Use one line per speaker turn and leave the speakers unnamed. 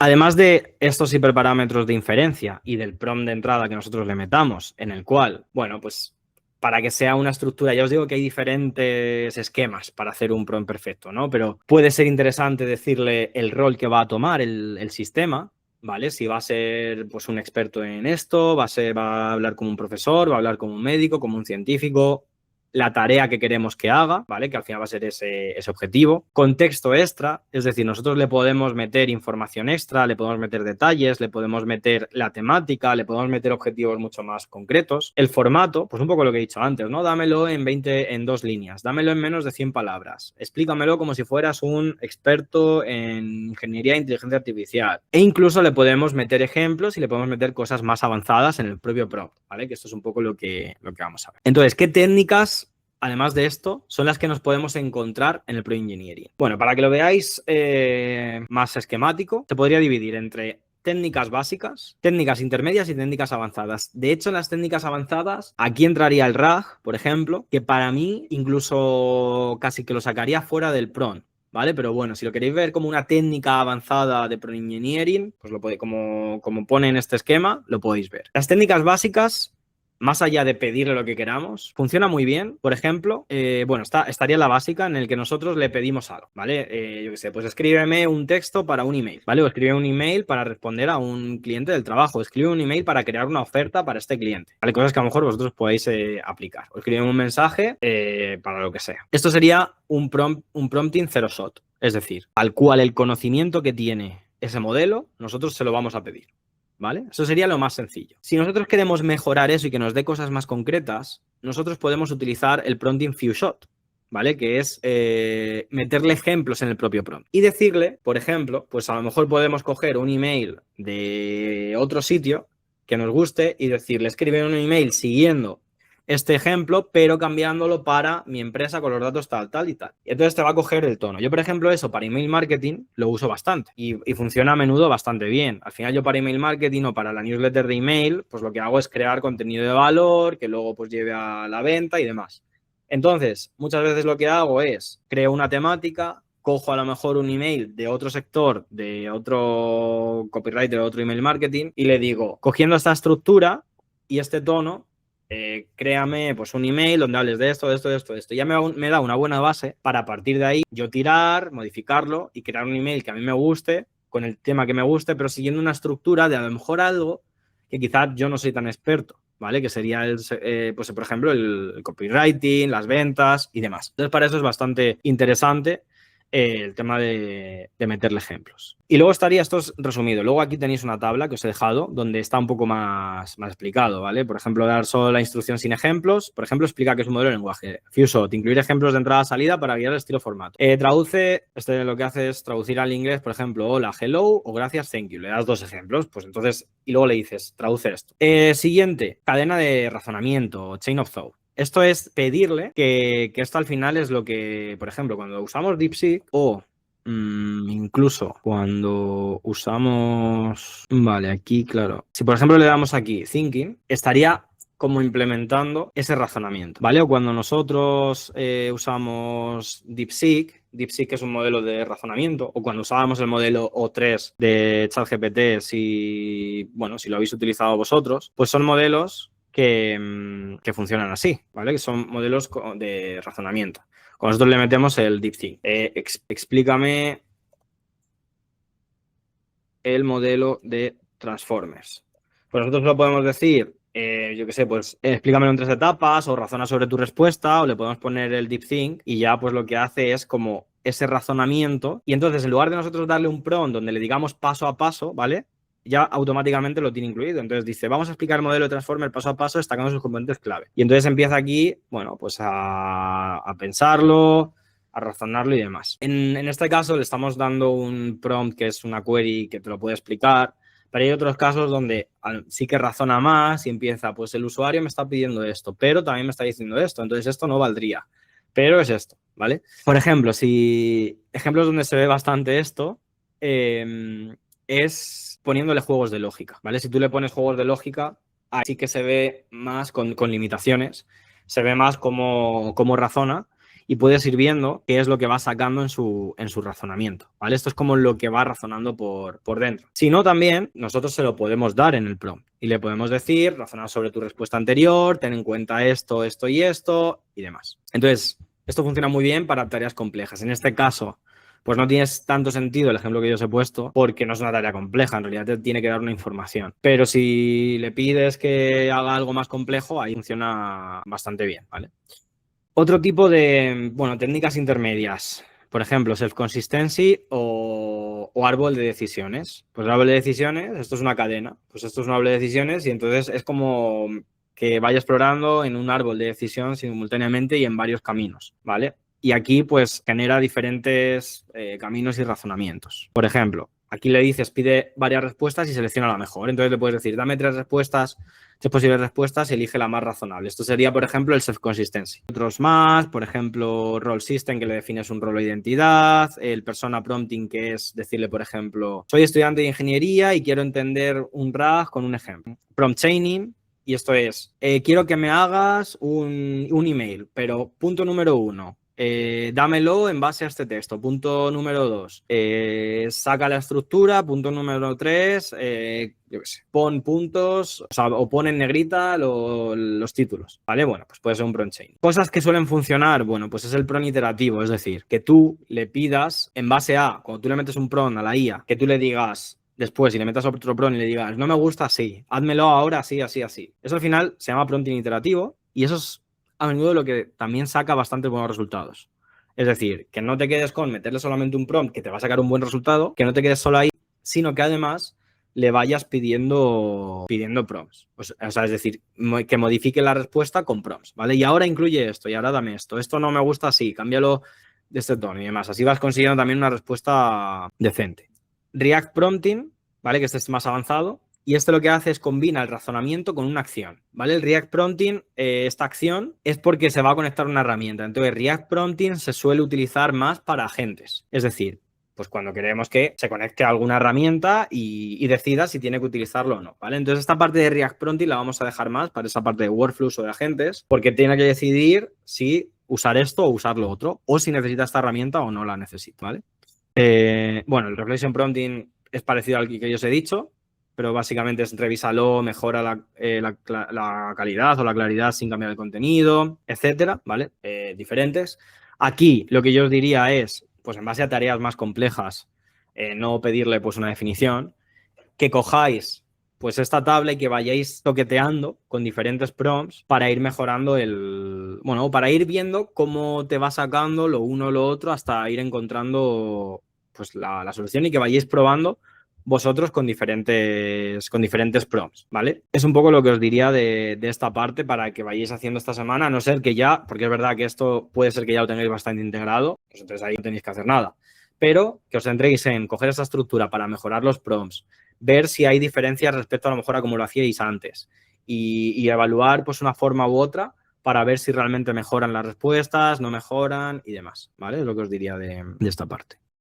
Además de estos hiperparámetros de inferencia y del prompt de entrada que nosotros le metamos, en el cual, bueno, pues para que sea una estructura, ya os digo que hay diferentes esquemas para hacer un prompt perfecto, ¿no? Pero puede ser interesante decirle el rol que va a tomar el sistema, ¿vale? Si va a ser pues un experto en esto, va a hablar como un profesor, va a hablar como un médico, como un científico, la tarea que queremos que haga, ¿vale? Que al final va a ser ese objetivo. Contexto extra, es decir, nosotros le podemos meter información extra, le podemos meter detalles, le podemos meter la temática, le podemos meter objetivos mucho más concretos. El formato, pues un poco lo que he dicho antes, ¿no? Dámelo en 2 líneas, dámelo en menos de 100 palabras, explícamelo como si fueras un experto en ingeniería e inteligencia artificial. E incluso le podemos meter ejemplos y le podemos meter cosas más avanzadas en el propio prompt, ¿vale? Que esto es un poco lo que vamos a ver. Entonces, ¿qué técnicas además de esto, son las que nos podemos encontrar en el Prompt Engineering? Bueno, para que lo veáis más esquemático, se podría dividir entre técnicas básicas, técnicas intermedias y técnicas avanzadas. De hecho, en las técnicas avanzadas, aquí entraría el RAG, por ejemplo, que para mí incluso casi que lo sacaría fuera del prompt, ¿vale? Pero bueno, si lo queréis ver como una técnica avanzada de Prompt Engineering, pues lo podéis, como pone en este esquema, lo podéis ver. Las técnicas básicas, más allá de pedirle lo que queramos, funciona muy bien. Por ejemplo, bueno, estaría la básica en el que nosotros le pedimos algo, ¿vale? Yo qué sé, pues escríbeme un texto para un email, ¿vale? O escribe un email para responder a un cliente del trabajo, escribe un email para crear una oferta para este cliente, ¿vale? Cosas que a lo mejor vosotros podéis aplicar. O escribe un mensaje para lo que sea. Esto sería un prompting zero shot, es decir, al cual el conocimiento que tiene ese modelo, nosotros se lo vamos a pedir, ¿vale? Eso sería lo más sencillo. Si nosotros queremos mejorar eso y que nos dé cosas más concretas, nosotros podemos utilizar el prompting few shot, ¿vale? Que es meterle ejemplos en el propio prompt. Y decirle, por ejemplo, pues a lo mejor podemos coger un email de otro sitio que nos guste y decirle, escribe un email siguiendo este ejemplo, pero cambiándolo para mi empresa con los datos tal, tal y tal. Y entonces te va a coger el tono. Yo, por ejemplo, eso para email marketing lo uso bastante y funciona a menudo bastante bien. Al final yo para email marketing o para la newsletter de email, pues lo que hago es crear contenido de valor que luego pues lleve a la venta y demás. Entonces, muchas veces lo que hago es creo una temática, cojo a lo mejor un email de otro sector, de otro copywriter, de otro email marketing y le digo, cogiendo esta estructura y este tono, créame pues un email donde hables de esto, de esto, de esto, de esto. Ya me da una buena base para a partir de ahí yo tirar, modificarlo y crear un email que a mí me guste, con el tema que me guste, pero siguiendo una estructura de a lo mejor algo que quizás yo no soy tan experto, ¿vale? Que sería, pues por ejemplo, el copywriting, las ventas y demás. Entonces, para eso es bastante interesante el tema de meterle ejemplos. Y luego estaría, esto es resumido, luego aquí tenéis una tabla que os he dejado donde está un poco más explicado, ¿vale? Por ejemplo, dar solo la instrucción sin ejemplos, por ejemplo, explica qué es un modelo de lenguaje. FewShot, incluir ejemplos de entrada-salida para guiar el estilo formato. Traduce, lo que hace es traducir al inglés, por ejemplo, hola, hello o gracias, thank you. Le das 2 ejemplos, pues entonces, y luego le dices, traduce esto. Siguiente, cadena de razonamiento, chain of thought. Esto es pedirle que esto al final es lo que, por ejemplo, cuando usamos DeepSeek o incluso cuando usamos... Vale, aquí, claro. Si, por ejemplo, le damos aquí Thinking, estaría como implementando ese razonamiento, ¿vale? O cuando nosotros usamos DeepSeek es un modelo de razonamiento, o cuando usábamos el modelo O3 de ChatGPT, si lo habéis utilizado vosotros, pues son modelos que funcionan así, ¿vale? Que son modelos de razonamiento. Con nosotros le metemos el DeepSeek. Explícame el modelo de Transformers. Pues nosotros lo podemos decir, yo qué sé, pues explícamelo en 3 etapas o razona sobre tu respuesta, o le podemos poner el DeepThink y ya pues lo que hace es como ese razonamiento, y entonces en lugar de nosotros darle un prompt donde le digamos paso a paso, ¿vale? Ya automáticamente lo tiene incluido. Entonces dice, vamos a explicar el modelo de Transformer paso a paso destacando sus componentes clave. Y entonces empieza aquí, bueno, pues a pensarlo, a razonarlo y demás. En este caso le estamos dando un prompt que es una query que te lo puede explicar, pero hay otros casos donde sí que razona más y empieza, pues el usuario me está pidiendo esto, pero también me está diciendo esto, entonces esto no valdría, pero es esto, ¿vale? Por ejemplo, ejemplos donde se ve bastante esto es poniéndole juegos de lógica, ¿vale? Si tú le pones juegos de lógica, ahí sí que se ve más con limitaciones, se ve más cómo razona. y puedes ir viendo qué es lo que va sacando en su razonamiento, ¿vale? Esto es como lo que va razonando por dentro. Si no, también nosotros se lo podemos dar en el prompt y le podemos decir, razonar sobre tu respuesta anterior, ten en cuenta esto, esto y demás. Entonces, esto funciona muy bien para tareas complejas. En este caso, pues no tiene tanto sentido el ejemplo que yo os he puesto porque no es una tarea compleja, en realidad te tiene que dar una información. Pero si le pides que haga algo más complejo, ahí funciona bastante bien, ¿vale? Otro tipo de, bueno, técnicas intermedias. Por ejemplo, self-consistency o árbol de decisiones. Pues el árbol de decisiones, esto es una cadena. Pues esto es un árbol de decisiones y entonces es como que vaya explorando en un árbol de decisión simultáneamente y en varios caminos, ¿vale? Y aquí pues genera diferentes caminos y razonamientos. Por ejemplo, aquí le dices, pide varias respuestas y selecciona la mejor. Entonces le puedes decir, dame tres posibles respuestas y elige la más razonable. Esto sería, por ejemplo, el self-consistency. Otros más, por ejemplo, role system, que le defines un rol o identidad, el persona prompting, que es decirle, por ejemplo, soy estudiante de ingeniería y quiero entender un RAG con un ejemplo. Prompt chaining, y esto es, quiero que me hagas un email, pero punto número 1. Dámelo en base a este texto. Punto número 2. Saca la estructura. Punto número 3. Yo qué sé, pon puntos, o pon en negrita los títulos, ¿vale? Bueno, pues puede ser un prompt chain. Cosas que suelen funcionar, bueno, pues es el prompt iterativo, es decir, que tú le pidas en base a, cuando tú le metes un prompt a la IA, que tú le digas después, si le metas otro prompt y le digas, no me gusta así, házmelo ahora así, así, así. Eso al final se llama prompt iterativo y eso es a menudo lo que también saca bastante buenos resultados. Es decir, que no te quedes con meterle solamente un prompt que te va a sacar un buen resultado, que no te quedes solo ahí, sino que además le vayas pidiendo prompts. O sea, es decir, que modifique la respuesta con prompts, ¿vale? Y ahora incluye esto, y ahora dame esto. Esto no me gusta así, cámbialo de este tono y demás. Así vas consiguiendo también una respuesta decente. React Prompting, ¿vale? Que este es más avanzado. Y esto lo que hace es combina el razonamiento con una acción, ¿vale? El React Prompting, esta acción es porque se va a conectar una herramienta. Entonces, React Prompting se suele utilizar más para agentes. Es decir, pues cuando queremos que se conecte a alguna herramienta y decida si tiene que utilizarlo o no, ¿vale? Entonces, esta parte de React Prompting la vamos a dejar más para esa parte de workflows o de agentes, porque tiene que decidir si usar esto o usar lo otro, o si necesita esta herramienta o no la necesita, ¿vale? Bueno, el Reflection Prompting es parecido al que yo os he dicho, pero básicamente es revísalo, mejora la calidad o la claridad sin cambiar el contenido, etcétera, ¿vale? Diferentes. Aquí lo que yo os diría es, pues en base a tareas más complejas, no pedirle pues una definición, que cojáis pues esta tabla y que vayáis toqueteando con diferentes prompts para ir mejorando bueno, para ir viendo cómo te va sacando lo uno o lo otro hasta ir encontrando pues la solución y que vayáis probando vosotros con diferentes prompts, ¿vale? Es un poco lo que os diría de esta parte para que vayáis haciendo esta semana, a no ser que ya, porque es verdad que esto puede ser que ya lo tengáis bastante integrado, pues entonces ahí no tenéis que hacer nada, pero que os centréis en coger esa estructura para mejorar los prompts, ver si hay diferencias respecto a lo mejor a como lo hacíais antes y evaluar pues una forma u otra para ver si realmente mejoran las respuestas, no mejoran y demás, ¿vale? Es lo que os diría de esta parte.